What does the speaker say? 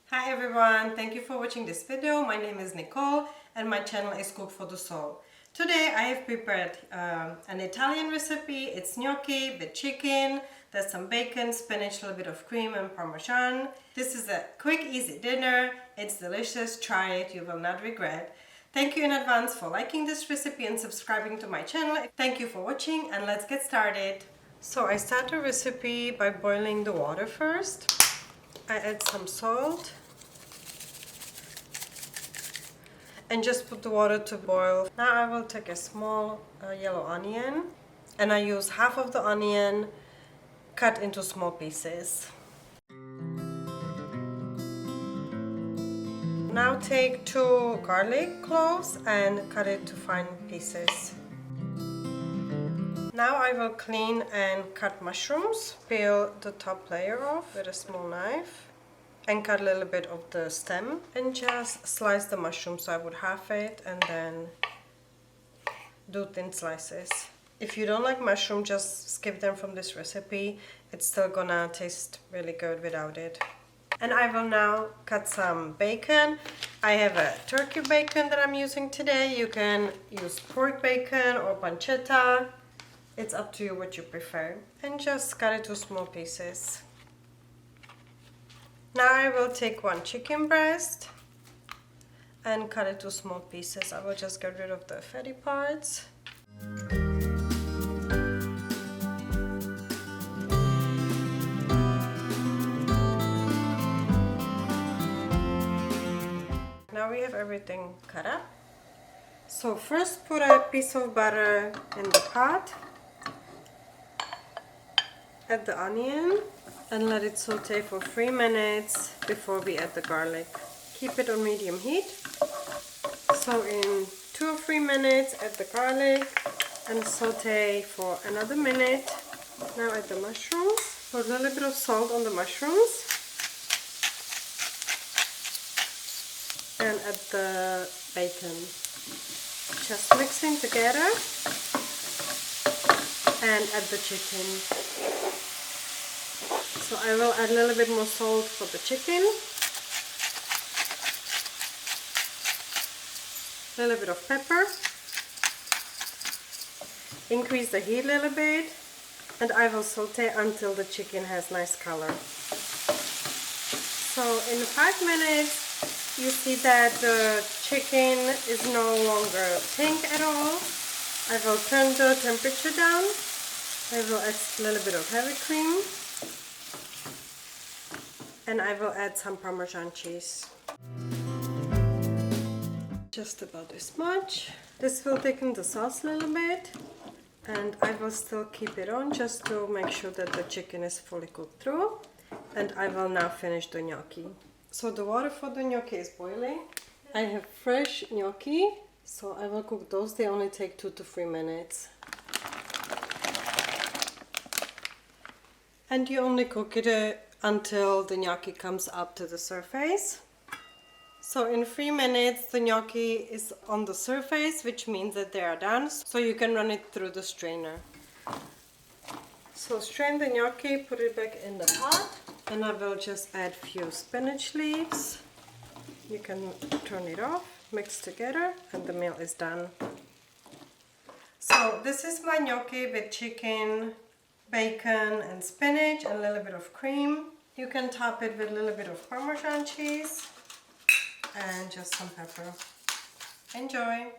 Hi everyone, thank you for watching this video. My name is Nicole and my channel is Cook for the Soul. Today I have prepared an Italian recipe. It's gnocchi with chicken. There's some bacon, spinach, a little bit of cream and Parmesan. This is a quick, easy dinner. It's delicious. Try it. You will not regret. Thank you in advance for liking this recipe and subscribing to my channel. Thank you for watching and let's get started. So I start the recipe by boiling the water first. I add some salt and just put the water to boil. Now I will take a small yellow onion and I use half of the onion cut into small pieces. Now take 2 garlic cloves and cut it to fine pieces. Now I will clean and cut mushrooms. Peel the top layer off with a small knife and cut a little bit of the stem and just slice the mushroom. So I would half it and then do thin slices. If you don't like mushroom, just skip them from this recipe. It's still gonna taste really good without it. And I will now cut some bacon. I have a turkey bacon that I'm using today. You can use pork bacon or pancetta. It's up to you what you prefer. And just cut it to small pieces. Now I will take 1 chicken breast and cut it to small pieces. I will just get rid of the fatty parts. Now we have everything cut up. So first put a piece of butter in the pot. Add the onion and let it saute for 3 minutes before we add the garlic. Keep it on medium heat. So in 2 or 3 minutes add the garlic and saute for another minute. Now add the mushrooms. Put a little bit of salt on the mushrooms. And add the bacon. Just mixing together and add the chicken. So I will add a little bit more salt for the chicken, a little bit of pepper, increase the heat a little bit, and I will saute until the chicken has nice color. So in 5 minutes you see that the chicken is no longer pink at all. I will turn the temperature down. I will add a little bit of heavy cream. And I will add some Parmesan cheese. Just about this much. This will thicken the sauce a little bit. And I will still keep it on just to make sure that the chicken is fully cooked through. And I will now finish the gnocchi. So the water for the gnocchi is boiling. I have fresh gnocchi, so I will cook those. They only take 2 to 3 minutes. And you only cook it until the gnocchi comes up to the surface. So in 3 minutes the gnocchi is on the surface, which means that they are done. So you can run it through the strainer. So strain the gnocchi, put it back in the pot, and I will just add a few spinach leaves. You can turn it off, mix together, and the meal is done. So this is my gnocchi with chicken, bacon and spinach and a little bit of cream. You can top it with a little bit of Parmesan cheese and just some pepper. Enjoy!